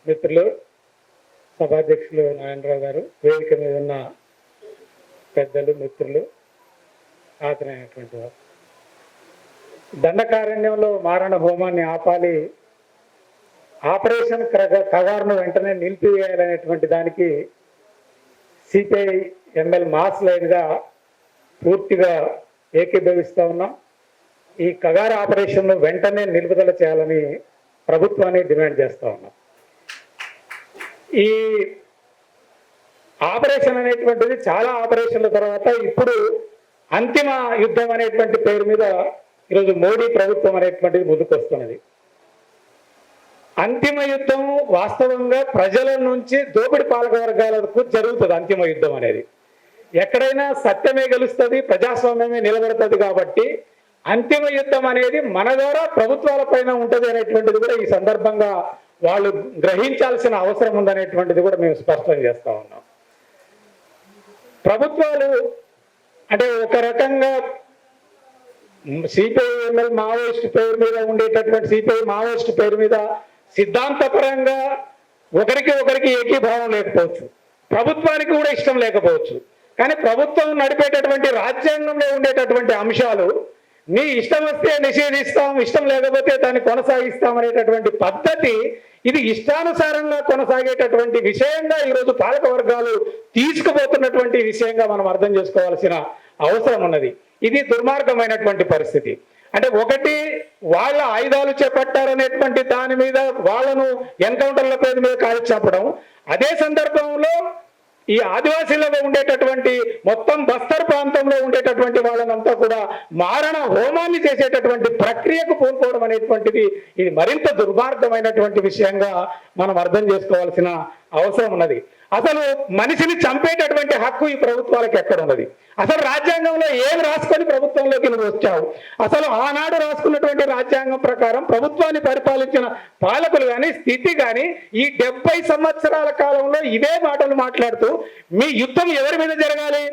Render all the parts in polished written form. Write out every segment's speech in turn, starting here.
మిత్రులు, సభాధ్యక్షులు నారాయణరావు గారు, వేదిక మీద ఉన్న పెద్దలు, మిత్రులు, ఆదరైనటువంటి వారు, దండకారణ్యంలో మారణ హోమాన్ని ఆపాలి, ఆపరేషన్ కగారును వెంటనే నిలిపివేయాలనేటువంటి దానికి సిపిఐ ఎంఎల్ మాస్ లైన్గా పూర్తిగా ఏకీభవిస్తూ ఉన్నాం. ఈ కగారు ఆపరేషన్ను వెంటనే నిలుపుదల చేయాలని ప్రభుత్వాన్ని డిమాండ్ చేస్తూ ఉన్నాం. ఈ ఆపరేషన్ అనేటువంటిది చాలా ఆపరేషన్ల తర్వాత ఇప్పుడు అంతిమ యుద్ధం అనేటువంటి పేరు మీద ఈరోజు మోడీ ప్రభుత్వం అనేటువంటిది ముందుకు వస్తున్నది. అంతిమ యుద్ధం వాస్తవంగా ప్రజల నుంచి దోపిడి పాలక వర్గాలకు జరుగుతుంది. అంతిమ యుద్ధం అనేది ఎక్కడైనా సత్యమే గెలుస్తుంది, ప్రజాస్వామ్యమే నిలబడుతుంది. కాబట్టి అంతిమ యుద్ధం అనేది మన ద్వారా ప్రభుత్వాల పైన ఉంటుంది అనేటువంటిది కూడా ఈ సందర్భంగా వాళ్ళు గ్రహించాల్సిన అవసరం ఉందనేటువంటిది కూడా మేము స్పష్టం చేస్తా ఉన్నాం. ప్రభుత్వాలు అంటే ఒక రకంగా సిపిఐ ఎంఎల్ మావోయిస్ట్ పేరు మీద ఉండేటటువంటి సిపిఐ మావోయిస్ట్ పేరు మీద సిద్ధాంతపరంగా ఒకరికి ఏకీభావం లేకపోవచ్చు, ప్రభుత్వానికి కూడా ఇష్టం లేకపోవచ్చు. కానీ ప్రభుత్వం నడిపేటటువంటి రాజ్యాంగంలో ఉండేటటువంటి అంశాలు నీ ఇష్టం వస్తే నిషేధిస్తాం, ఇష్టం లేకపోతే దాన్ని కొనసాగిస్తాం అనేటటువంటి పద్ధతి ఇది ఇష్టానుసారంగా కొనసాగేటటువంటి విషయంగా ఈరోజు పాలక వర్గాలు తీసుకుపోతున్నటువంటి విషయంగా మనం అర్థం చేసుకోవాల్సిన అవసరం ఉన్నది. ఇది దుర్మార్గమైనటువంటి పరిస్థితి. అంటే ఒకటి వాళ్ళ ఆయుధాలు చేపట్టారనేటువంటి దాని మీద వాళ్ళను ఎన్కౌంటర్ల పేరు మీద కాల్చి చంపడం, అదే సందర్భంలో ఈ ఆదివాసీలలో ఉండేటటువంటి మొత్తం బస్తర్ ప్రాంతంలో ఉండేటటువంటి వాళ్ళనంతా కూడా మారణ హోమాన్ని చేసేటటువంటి ప్రక్రియకు పూనుకోవడం అనేటువంటిది ఇది మరింత దుర్మార్గమైనటువంటి విషయంగా మనం అర్థం చేసుకోవాల్సిన అవసరం ఉన్నది. అసలు మనిషిని చంపేటటువంటి హక్కు ఈ ప్రభుత్వాలకు ఎక్కడ ఉన్నది? అసలు రాజ్యాంగంలో ఏం రాసుకొని ప్రభుత్వంలోకి నువ్వు వచ్చావు? అసలు ఆనాడు రాసుకున్నటువంటి రాజ్యాంగం ప్రకారం ప్రభుత్వాన్ని పరిపాలించిన పాలకులు కానీ స్థితి కానీ ఈ 70 సంవత్సరాల కాలంలో ఇవే మాటలు మాట్లాడుతూ మీ యుద్ధం ఎవరి మీద జరగాలి,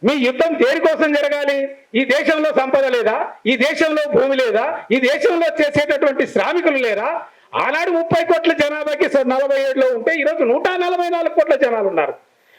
మీ యుద్ధం దేనికోసం జరగాలి, ఈ దేశంలో సంపద లేదా, ఈ దేశంలో భూమి లేదా, ఈ దేశంలో చేసేటటువంటి శ్రామికులు లేరా? ఆనాడు 30 కోట్ల జనాభాకి 47లో ఉంటే ఈరోజు 144 కోట్ల జనాలు ఉన్నారు.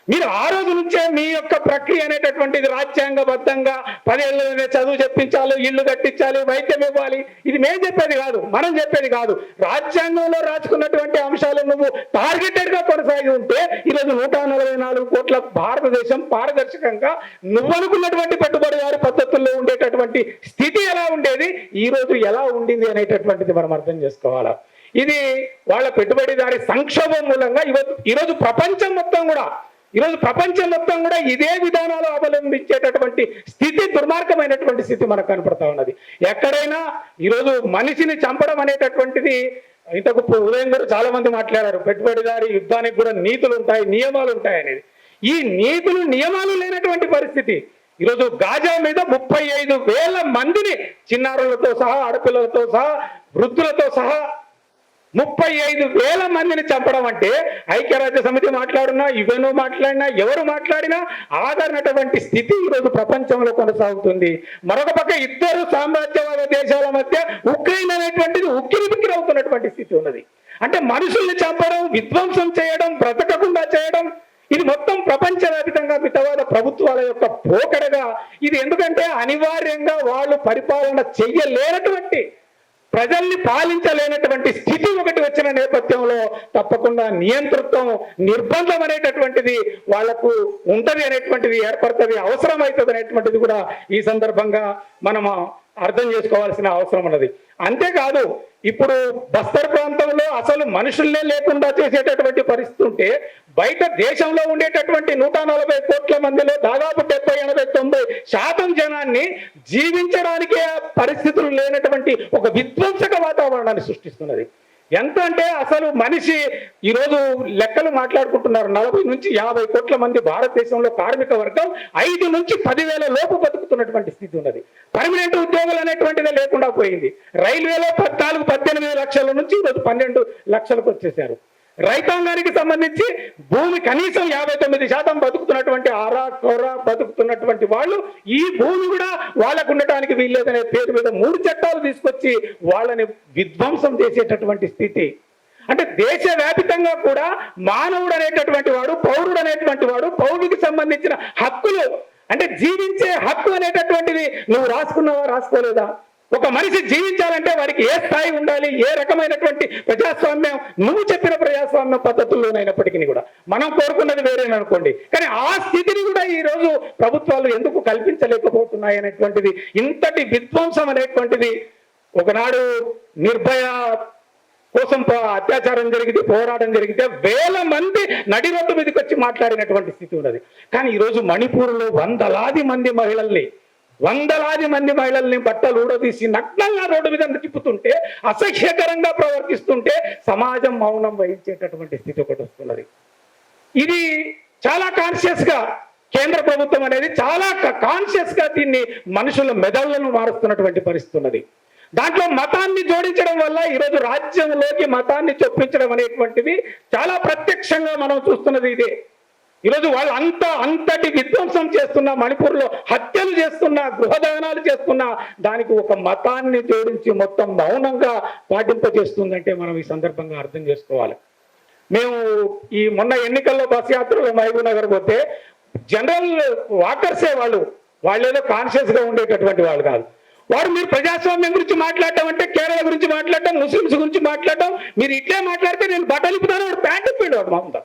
మీరు ఆ రోజు నుంచే మీ యొక్క ప్రక్రియ అనేటటువంటిది రాజ్యాంగబద్ధంగా 10 ఏళ్ళనే చదువు చెప్పించాలి, ఇల్లు కట్టించాలి, వైద్యం ఇవ్వాలి. ఇది మేము చెప్పేది కాదు, మనం చెప్పేది కాదు. రాజ్యాంగంలో రాసుకున్నటువంటి అంశాలు నువ్వు టార్గెటెడ్ గా కొనసాగి ఉంటే ఈరోజు 144 కోట్ల భారతదేశం పారదర్శకంగా నువ్వు అనుకున్నటువంటి పెట్టుబడిదారు పద్ధతుల్లో ఉండేటటువంటి స్థితి ఎలా ఉండేది, ఈ రోజు ఎలా ఉండింది అనేటటువంటిది మనం అర్థం చేసుకోవాలా. ఇది వాళ్ళ పెట్టుబడిదారి సంక్షోభం మూలంగా ఈరోజు ప్రపంచం మొత్తం కూడా ఇదే విధానాలు అవలంబించేటటువంటి స్థితి, దుర్మార్గమైనటువంటి స్థితి మనకు కనపడతా ఉన్నది. ఎక్కడైనా ఈరోజు మనిషిని చంపడం అనేటటువంటిది, ఇంతకు ఉదయం కూడా చాలా మంది మాట్లాడారు, పెట్టుబడిదారి యుద్ధానికి కూడా నీతులు ఉంటాయి, నియమాలు ఉంటాయి అనేది. ఈ నీతులు నియమాలు లేనటువంటి పరిస్థితి ఈరోజు గాజా మీద 35,000 మందిని చిన్నారులతో సహా, ఆడపిల్లలతో సహా, వృద్ధులతో సహా 35,000 మందిని చంపడం అంటే ఐక్యరాజ్య సమితి మాట్లాడినా, యుఎన్ మాట్లాడినా, ఎవరు మాట్లాడినా ఆదరణటువంటి స్థితి ఈరోజు ప్రపంచంలో కొనసాగుతుంది. మరొక పక్క ఇద్దరు సామ్రాజ్యవాద దేశాల మధ్య ఉక్రెయిన్ అనేటువంటిది ఉక్కిరిబిక్కిరి అవుతున్నటువంటి స్థితి ఉన్నది. అంటే మనుషుల్ని చంపడం, విధ్వంసం చేయడం, బ్రతకకుండా చేయడం, ఇది మొత్తం ప్రపంచవ్యాప్తంగా మితవాద ప్రభుత్వాల యొక్క పోకడగా ఇది. ఎందుకంటే అనివార్యంగా వాళ్ళు పరిపాలన చెయ్యలేనటువంటి, ప్రజల్ని పాలించలేనటువంటి స్థితి ఒకటి వచ్చిన నేపథ్యంలో తప్పకుండా నియంతృత్వం, నిర్బంధం అనేటటువంటిది వాళ్లకు ఉంటది అనేటువంటిది ఏర్పడుతుంది, అవసరమవుతుంది అనేటువంటిది కూడా ఈ సందర్భంగా మనం అర్థం చేసుకోవాల్సిన అవసరం ఉన్నది. అంతేకాదు ఇప్పుడు బస్తర్ ప్రాంతంలో అసలు మనుషుల్నే లేకుండా చేసేటటువంటి పరిస్థితి ఉంటే బయట దేశంలో ఉండేటటువంటి 140 కోట్ల మందిలో దాదాపు 70-80-90% జనాన్ని జీవించడానికే పరిస్థితులు లేనటువంటి ఒక విధ్వంసక వాతావరణాన్ని సృష్టిస్తున్నది. ఎంత అంటే అసలు మనిషి ఈరోజు లెక్కలు మాట్లాడుకుంటున్నారు, 40 నుంచి 50 కోట్ల మంది భారతదేశంలో కార్మిక వర్గం 5 నుంచి 10,000 లోపు బతుకుతున్నటువంటి స్థితి ఉన్నది. పర్మనెంట్ ఉద్యోగాలు అనేటువంటిదే లేకుండా పోయింది. రైల్వేలో 14-18 లక్షల నుంచి ఈరోజు 12 లక్షలకు వచ్చేసారు. రైతాంగానికి సంబంధించి భూమి కనీసం 59% బతుకుతున్నటువంటి ఆరాకొరా బతుకుతున్నటువంటి వాళ్ళు ఈ భూమి కూడా వాళ్ళకు ఉండటానికి వీల్లేదనే పేరు మీద 3 చట్టాలు తీసుకొచ్చి వాళ్ళని విధ్వంసం చేసేటటువంటి స్థితి. అంటే దేశవ్యాపితంగా కూడా మానవుడు అనేటటువంటి వాడు, పౌరుడు అనేటువంటి వాడు, పౌరుడికి సంబంధించిన హక్కులు అంటే జీవించే హక్కు అనేటటువంటిది నువ్వు రాసుకున్నావా, రాసుకోలేదా? ఒక మనిషి జీవించాలంటే వాడికి ఏ స్థాయి ఉండాలి, ఏ రకమైనటువంటి ప్రజాస్వామ్యం, నువ్వు చెప్పిన ప్రజాస్వామ్య పద్ధతుల్లోనైనప్పటికీ కూడా మనం కోరుకున్నది వేరేననుకోండి, కానీ ఆ స్థితిని కూడా ఈ రోజు ప్రభుత్వాలు ఎందుకు కల్పించలేకపోతున్నాయి అనేటువంటిది, ఇంతటి విధ్వంసం అనేటువంటిది. ఒకనాడు నిర్భయ కోసం అత్యాచారం జరిగితే, పోరాటం జరిగితే వేల మంది నడి రోడ్డు మీదకి వచ్చి మాట్లాడినటువంటి స్థితి ఉన్నది. కానీ ఈరోజు మణిపూర్లో వందలాది మంది మహిళల్ని బట్టలు ఊడదీసి నగ్నంగా రోడ్డు మీద తిప్పుతుంటే, అసహ్యకరంగా ప్రవర్తిస్తుంటే సమాజం మౌనం వహించేటటువంటి స్థితి ఒకటి వస్తున్నది. ఇది చాలా కాన్షియస్ గా కేంద్ర ప్రభుత్వం అనేది చాలా కాన్షియస్ గా దీన్ని మనుషుల మెదళ్లను మారుస్తున్నటువంటి పరిస్థితి ఉన్నది. దాంట్లో మతాన్ని జోడించడం వల్ల ఈరోజు రాజ్యంలోకి మతాన్ని చొప్పించడం అనేటువంటిది చాలా ప్రత్యక్షంగా మనం చూస్తున్నది ఇదే. ఈరోజు వాళ్ళు అంతటి విధ్వంసం చేస్తున్నా, మణిపూర్లో హత్యలు చేస్తున్నా, గృహదానాలు చేస్తున్నా, దానికి ఒక మతాన్ని జోడించి మొత్తం మౌనంగా పాటింపజేస్తుందంటే మనం ఈ సందర్భంగా అర్థం చేసుకోవాలి. మేము ఈ మొన్న ఎన్నికల్లో బస్ యాత్రలో మహబూబ్ నగర్ పోతే జనరల్ వాకర్సే వాళ్ళేదో కాన్షియస్ గా ఉండేటటువంటి వాళ్ళు కాదు. వారు మీరు ప్రజాస్వామ్యం గురించి మాట్లాడటం అంటే కేరళ గురించి మాట్లాడటం, ముస్లింస్ గురించి మాట్లాడటం, మీరు ఇట్లే మాట్లాడితే నేను బట్టలు ఇప్పుతాను, వాడు ప్యాంట్ ఇప్పిండు వాడు మామూలుగా.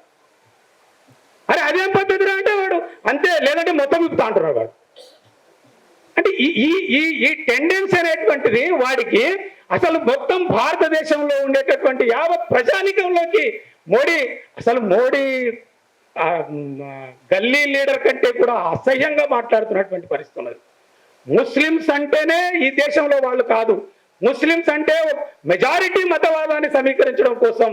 అరే అదేం పద్ధతి అంటే వాడు అంతే, లేదంటే మొత్తం ఇప్పుతా అంటున్నాడు వాడు. అంటే ఈ టెండెన్సీ అనేటువంటిది వాడికి అసలు మొత్తం భారతదేశంలో ఉండేటటువంటి యావత్ ప్రజానికంలోకి మోడీ గల్లీ లీడర్ కంటే కూడా అసహ్యంగా మాట్లాడుతున్నటువంటి పరిస్థితి ఉన్నది. ముస్లిమ్స్ అంటేనే ఈ దేశంలో వాళ్ళు కాదు, ముస్లిమ్స్ అంటే మెజారిటీ మతవాదాన్ని సమీకరించడం కోసం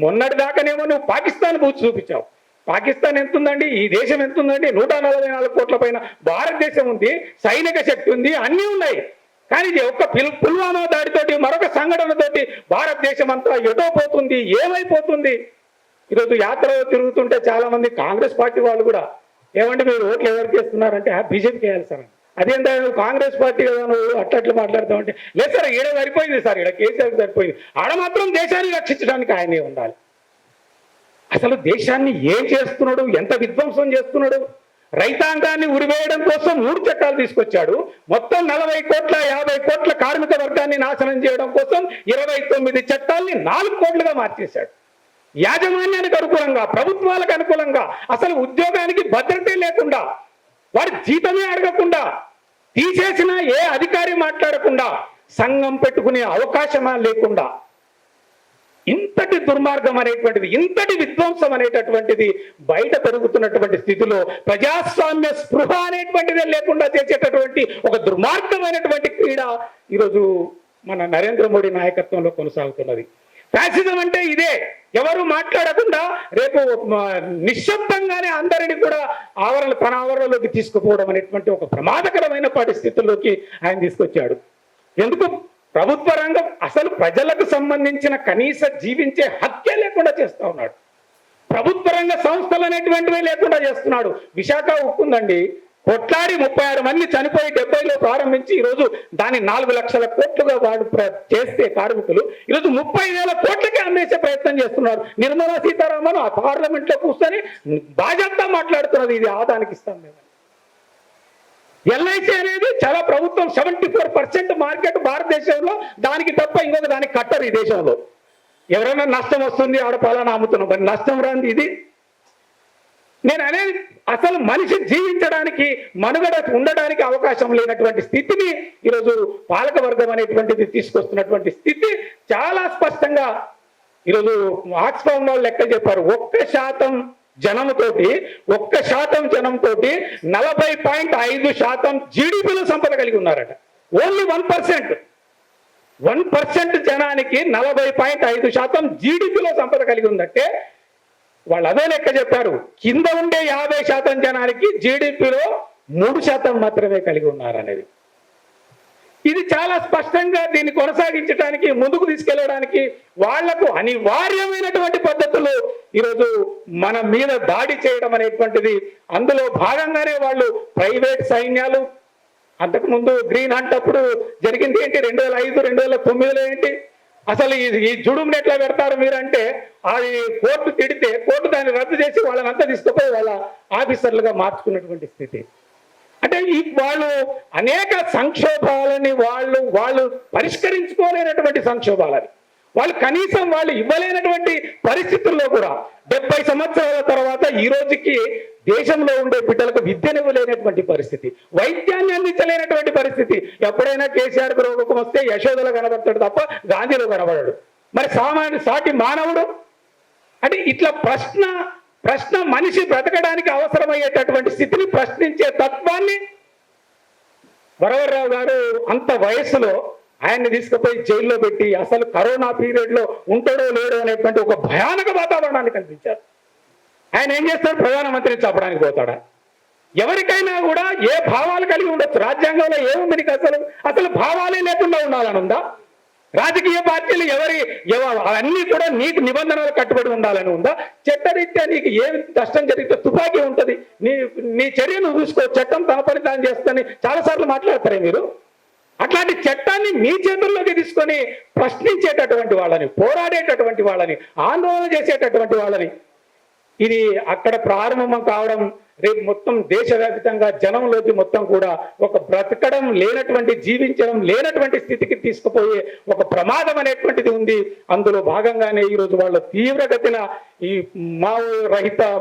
మొన్నటి దాకానేమో నువ్వు పాకిస్తాన్ బూచి చూపించావు. పాకిస్తాన్ ఎంత ఉందండి, ఈ దేశం ఎంత ఉందండి, 144 కోట్ల పైన భారతదేశం ఉంది, సైనిక శక్తి ఉంది, అన్నీ ఉన్నాయి. కానీ ఇది ఒక్క పుల్వామా దాడితోటి, మరొక సంఘటనతోటి భారతదేశం అంతా ఎటో పోతుంది, ఏమైపోతుంది. ఈరోజు యాత్రలో తిరుగుతుంటే చాలా మంది కాంగ్రెస్ పార్టీ వాళ్ళు కూడా ఏమంటే మీరు ఓట్లు ఎవరికి వేస్తున్నారంటే బీజేపీకి వేయాలి సార్. అదేంటో కాంగ్రెస్ పార్టీ కదా నువ్వు అట్లా మాట్లాడతామంటే, లేదు సార్ ఈడ సరిపోయింది సార్, ఈడ కేసీఆర్ సరిపోయింది, ఆడ మాత్రం దేశాన్ని రక్షించడానికి ఆయనే ఉండాలి. అసలు దేశాన్ని ఏం చేస్తున్నాడు, ఎంత విధ్వంసం చేస్తున్నాడు. రైతాంగాన్ని ఉరివేయడం కోసం 3 చట్టాలు తీసుకొచ్చాడు. మొత్తం 40 కోట్ల 50 కోట్ల కార్మిక వర్గాన్ని నాశనం చేయడం కోసం 29 చట్టాల్ని 4 కోట్లుగా మార్చేశాడు. యాజమాన్యానికి అనుకూలంగా, ప్రభుత్వాలకు అనుకూలంగా, అసలు ఉద్యోగానికి భద్రతే లేకుండా, వారి జీతమే అడగకుండా, తీసేసిన ఏ అధికారి మాట్లాడకుండా, సంఘం పెట్టుకునే అవకాశమా లేకుండా, ఇంతటి దుర్మార్గం అనేటువంటిది, ఇంతటి విధ్వంసం అనేటటువంటిది బయట పెరుగుతున్నటువంటి స్థితిలో ప్రజాస్వామ్య స్పృహ అనేటువంటిదే లేకుండా చేసేటటువంటి ఒక దుర్మార్గమైనటువంటి క్రీడ ఈరోజు మన నరేంద్ర మోడీ నాయకత్వంలో కొనసాగుతున్నది. ఫ్యాసిజం అంటే ఇదే, ఎవరు మాట్లాడకుండా రేపు నిశ్శబ్దంగానే అందరినీ కూడా తన ఆవరణలోకి తీసుకుపోవడం అనేటువంటి ఒక ప్రమాదకరమైన పరిస్థితుల్లోకి ఆయన తీసుకొచ్చాడు. ఎందుకు? ప్రభుత్వ రంగం అసలు ప్రజలకు సంబంధించిన కనీస జీవించే హక్కే లేకుండా చేస్తా ఉన్నాడు. ప్రభుత్వ రంగ సంస్థలు అనేటువంటివే లేకుండా చేస్తున్నాడు. విశాఖ ఉక్కుందండి, కొట్లాడి 36 మంది చనిపోయి 70లో ప్రారంభించి ఈరోజు దాన్ని 4 లక్షల కోట్లుగా వాడు చేస్తే కార్మికులు ఈరోజు 30,000 కోట్లకే అమ్మేసే ప్రయత్నం చేస్తున్నారు. నిర్మలా సీతారామన్ ఆ పార్లమెంట్ లో కూర్చొని బాధ్యత మాట్లాడుతున్నది, ఇది ఆదానికి ఇస్తాం మేము. ఎల్ఐసి అనేది చాలా ప్రభుత్వం 74% మార్కెట్ భారతదేశంలో, దానికి తప్ప ఇంకొక దానికి కట్టరు ఈ దేశంలో. ఎవరైనా నష్టం వస్తుంది ఆడ పాలన అమ్ముతున్నాం, మరి నష్టం రాంది ఇది. నేను అనేది అసలు మనిషి జీవించడానికి, మనుగడ ఉండడానికి అవకాశం లేనటువంటి స్థితిని ఈరోజు పాలక వర్గం అనేటువంటిది తీసుకొస్తున్నటువంటి స్థితి చాలా స్పష్టంగా ఈరోజు ఆక్స్ఫామ్ వాళ్ళు లెక్క చెప్పారు. 1% జనంతోటి 40.5% జీడిపిలో సంపద కలిగి ఉన్నారట. ఓన్లీ 1% జనానికి 40.5% జీడిపిలో సంపద కలిగి ఉందంటే వాళ్ళు అదే లెక్క చెప్పారు. కింద ఉండే 50% జనానికి జీడిపిలో 3% మాత్రమే కలిగి ఉన్నారనేది. ఇది చాలా స్పష్టంగా దీన్ని కొనసాగించడానికి, ముందుకు తీసుకెళ్లడానికి వాళ్లకు అనివార్యమైనటువంటి పద్ధతులు ఈరోజు మన మీద దాడి చేయడం అనేటువంటిది. అందులో భాగంగానే వాళ్ళు ప్రైవేట్ సైన్యాలు, అంతకుముందు గ్రీన్ హంట్ అప్పుడు జరిగింది ఏంటి, 2005 2009లో ఏంటి, అసలు ఈ జుడుముని ఎట్లా పెడతారు మీరంటే, అది కోర్టు తిడితే కోర్టు దాన్ని రద్దు చేసి వాళ్ళని అంతా తీసుకుపోయి వాళ్ళ ఆఫీసర్లుగా మార్చుకున్నటువంటి స్థితి. అంటే వాళ్ళు అనేక సంక్షోభాలని వాళ్ళు పరిష్కరించుకోలేనటువంటి సంక్షోభాలని వాళ్ళు కనీసం వాళ్ళు ఇవ్వలేనటువంటి పరిస్థితుల్లో కూడా 70 సంవత్సరాల తర్వాత ఈ రోజుకి దేశంలో ఉండే బిడ్డలకు విద్యనివ్వలేనటువంటి పరిస్థితి, వైద్యాన్ని అందించలేనటువంటి పరిస్థితి. ఎప్పుడైనా కేసీఆర్ రోగం వస్తే యశోదలో కనబడతాడు తప్ప గాంధీలో కనబడడు. మరి సాటి మానవుడు అంటే ఇట్లా ప్రశ్న మనిషి బ్రతకడానికి అవసరమయ్యేటటువంటి స్థితిని ప్రశ్నించే తత్వాన్ని వరవరరావు గారు అంత వయస్సులో ఆయన్ని తీసుకుపోయి జైల్లో పెట్టి అసలు కరోనా పీరియడ్ లో ఉంటాడో లేడో అనేటువంటి ఒక భయానక వాతావరణాన్ని కల్పించారు. ఆయన ఏం చేస్తాడు? ప్రధానమంత్రిని చంపడానికి పోతాడా? ఎవరికైనా కూడా ఏ భావాలు కలిగి ఉండొచ్చు. రాజ్యాంగంలో ఏముంది నీకు? అసలు భావాలే లేకుండా ఉండాలని ఉందా? రాజకీయ పార్టీలు అవన్నీ కూడా నీకు నిబంధనలు కట్టుబడి ఉండాలని ఉందా? చట్టరీత్యా నీకు ఏ కష్టం జరిగితే తుపాకీ ఉంటుంది, నీ చర్యను చూసుకో, చట్టం తన పని తాను చేస్తుందని చాలాసార్లు మాట్లాడతారే మీరు. అట్లాంటి చట్టాన్ని మీ చేతుల్లోకి తీసుకొని ప్రశ్నించేటటువంటి వాళ్ళని, పోరాడేటటువంటి వాళ్ళని, ఆందోళన చేసేటటువంటి వాళ్ళని, ఇది అక్కడ ప్రారంభం కావడం రేపు మొత్తం దేశవ్యాప్తంగా జనంలోకి మొత్తం కూడా ఒక బ్రతకడం లేనటువంటి, జీవించడం లేనటువంటి స్థితికి తీసుకుపోయే ఒక ప్రమాదం అనేటువంటిది ఉంది. అందులో భాగంగానే ఈరోజు వాళ్ళు తీవ్రగతిన ఈ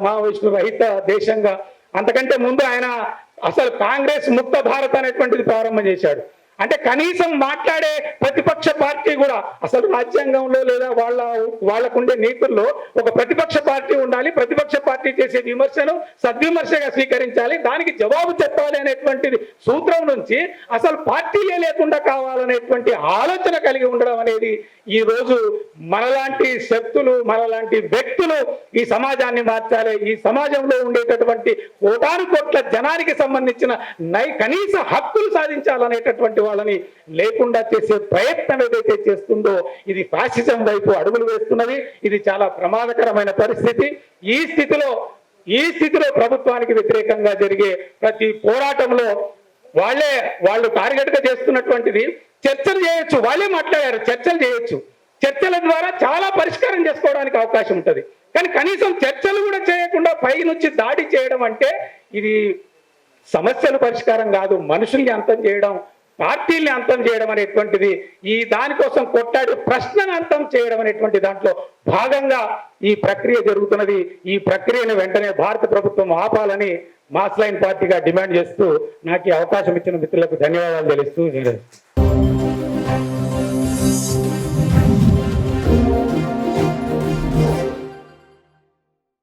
మావోయిస్టు రహిత దేశంగా, అంతకంటే ముందు ఆయన అసలు కాంగ్రెస్ ముక్త భారత్ అనేటువంటిది ప్రారంభం చేశాడు. అంటే కనీసం మాట్లాడే ప్రతిపక్ష పార్టీ కూడా అసలు రాజ్యాంగంలో లేదా వాళ్ళకుండే నీతుల్లో ఒక ప్రతిపక్ష పార్టీ ఉండాలి, ప్రతిపక్ష పార్టీ చేసే విమర్శను సద్విమర్శగా స్వీకరించాలి, దానికి జవాబు చెప్పాలి అనేటువంటిది సూత్రం నుంచి అసలు పార్టీయే లేకుండా కావాలనేటువంటి ఆలోచన కలిగి ఉండడం అనేది ఈ రోజు మనలాంటి శక్తులు, మనలాంటి వ్యక్తులు ఈ సమాజాన్ని మార్చాలి, ఈ సమాజంలో ఉండేటటువంటి కోటాను జనానికి సంబంధించిన కనీస హక్కులు సాధించాలనేటటువంటి వాళ్ళని లేకుండా చేసే ప్రయత్నం ఏదైతే చేస్తుందో ఇది ఫ్యాసిజం వైపు అడుగులు వేస్తున్నది. ఇది చాలా ప్రమాదకరమైన పరిస్థితి. ఈ స్థితిలో ప్రభుత్వానికి వ్యతిరేకంగా జరిగే ప్రతి పోరాటంలో వాళ్ళు టార్గెట్ గా చేస్తున్నటువంటిది చర్చలు చేయొచ్చు. వాళ్ళే మాట్లాడారు, చర్చలు చేయొచ్చు. చర్చల ద్వారా చాలా పరిష్కారం చేసుకోవడానికి అవకాశం ఉంటుంది. కానీ కనీసం చర్చలు కూడా చేయకుండా పై నుంచి దాడి చేయడం అంటే ఇది సమస్యలు పరిష్కారం కాదు, మనుషుల్ని అంతం చేయడం, పార్టీల్ని అంతం చేయడం అనేటువంటిది, ఈ దానికోసం కొట్లాడి ప్రశ్నను అంతం చేయడం అనేటువంటి దాంట్లో భాగంగా ఈ ప్రక్రియ జరుగుతున్నది. ఈ ప్రక్రియను వెంటనే భారత ప్రభుత్వం ఆపాలని మాస్ లైన్ పార్టీగా డిమాండ్ చేస్తూ నాకు ఈ అవకాశం ఇచ్చిన మిత్రులకు ధన్యవాదాలు తెలుస్తూ